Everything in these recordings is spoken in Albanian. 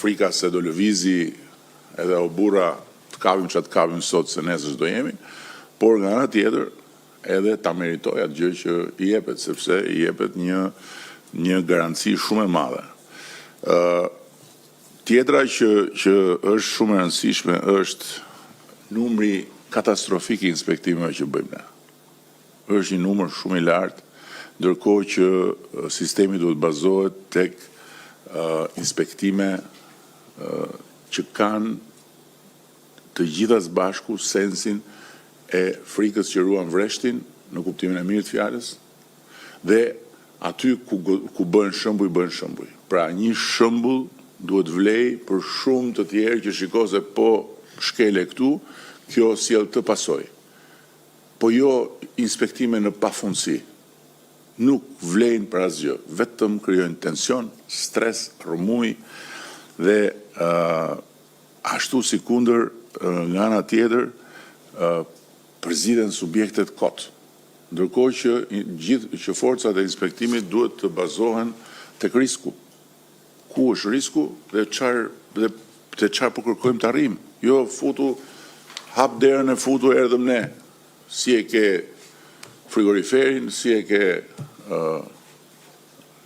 frika se do lëvizi edhe o burra të kapim që të kapim sot se nesër do jemi, por nga ana tjetër edhe ta meritoj atë gjë që i jepet, sepse i jepet një garanci shumë e madhe. Tjetra që është shumë e rëndësishme është numri katastrofik i inspektimeve që bëjmë ne. Është një numër shumë i lartë, ndërkohë që sistemi duhet bazohet tek inspektime që kanë të gjitha së bashku sensin e frikës që ruan vreshtin në kuptimin e mirë të fjalës dhe aty ku bën shembuj. Pra një shembull duhet vlej për shumë të tjerë që shiko se po shkele këtu, kjo sjell të pasojë. Po jo inspektime në pafundësi. Nuk vlejnë për asgjë, vetëm krijojnë tension, stres, rrëmuj dhe ashtu sikundër nga ana tjetër përziden subjektet kot. Ndërkohë që forcat e inspektimit duhet të bazohen tek risku. Ku është risku dhe çfarë po kërkojmë të arrijmë. Jo futu, hap derën e futu erdhëm ne. Si e ke frigoriferin, si e ke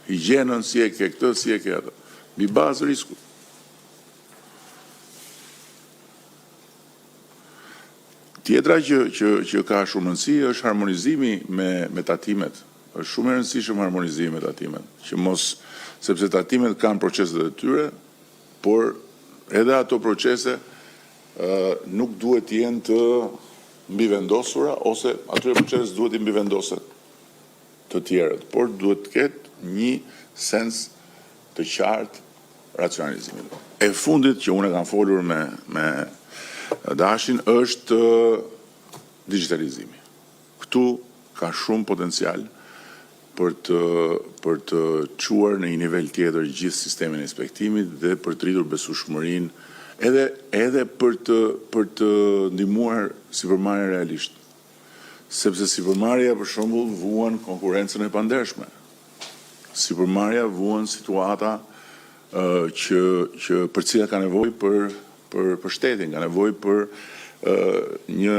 higjienën, si e ke këtë, si e ke atë. Mbi bazë risku. Tjetra që ka shumë rëndësi është harmonizimi me tatimet. Është shumë e rëndësishëm harmonizimi me tatimet, që mos sepse tatimet kanë proceset e tyre, por edhe ato procese nuk duhet të jenë të mbivendosura ose atyre proces duhet të mbivendoset të tjerët, por duhet të ketë një sens të qartë racionalizimit. E fundit që unë kam folur me Dashin është digitalizimi. Këtu ka shumë potencial për të çuar në një nivel tjetër gjithë sistemin e inspektimit dhe për të rritur besueshmërinë edhe për të ndihmuar sipërmarrjen realisht. Sepse sipërmarrja për shembull vuan konkurrencën e pandershme. Sipërmarrja vuan situata që për cilat ka nevojë për shtetin, ka nevojë për një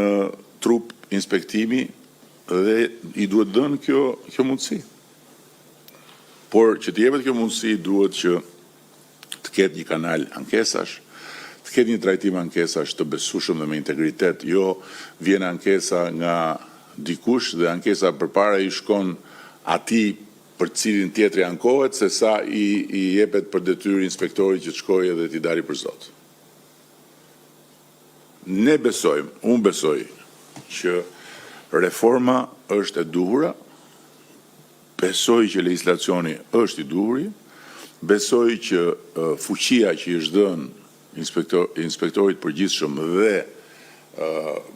trup inspektimi dhe i duhet dhënë kjo mundësi. Por që të jepet kjo mundësi duhet që të ketë një kanal ankesash, të ketë një trajtim ankesash të besueshëm dhe me integritet, jo vjen ankesa nga dikush dhe ankesa përpara i shkon atij për cilin tjetri ankohet, se sa i jepet për detyrë inspektorit që të shkojë dhe t'i dalë për zot. Ne besojmë, unë besoj që reforma është e duhura, besoj që legislacioni është i duhuri, besoj që fuqia që i është dhënë inspektorit përgjithshëm dhe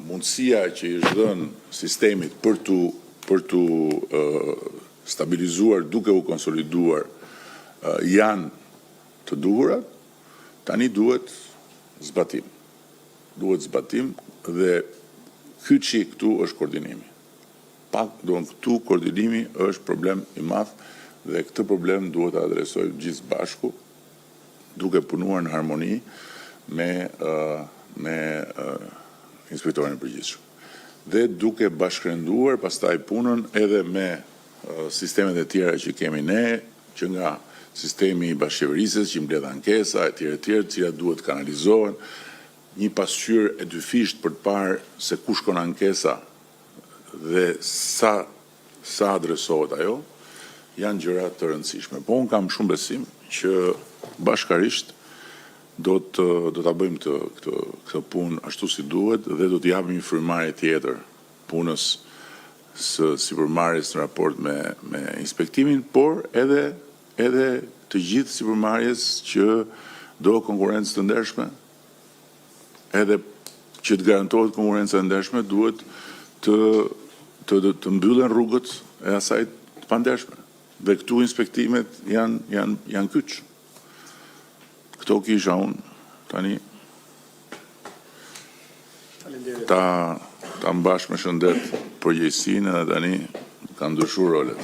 mundësia që i është dhënë sistemit për tu stabilizuar duke u konsoliduar janë të duhurat, tani duhet zbatim. Duhet zbatim dhe kyçi këtu është koordinimi. Këtu koordinimi është problem i madh dhe këtë problem duhet të adresojmë gjithë bashku duke punuar në harmoni me inspektorin e përgjithshëm. Dhe duke bashkërenduar pastaj punën edhe me sistemet e tjera që kemi ne, që nga sistemi i bashkëqeverisjes që mbledh ankesa e tjera, të cilat duhet kanalizohen, një pasqyrë e dyfisht për të parë se ku shkon ankesa dhe sa adresohet ajo, janë gjëra të rëndësishme. Po unë kam shumë besim që bashkarisht do ta bëjmë këtë punë ashtu si duhet dhe do të japim një frymëmarrje tjetër punës së sipërmarrjes në raport me inspektimin, por edhe të gjithë sipërmarrjes që do konkurrencë të ndershme. Edhe që të garantohet konkurrenca e ndershme duhet të mbyllen rrugët e asaj të pandershme. Dhe këtu inspektimet janë kyç. Këto kisha unë tani ta mbash me shëndet përgjegjësinë edhe tani kanë ndryshuar rolet.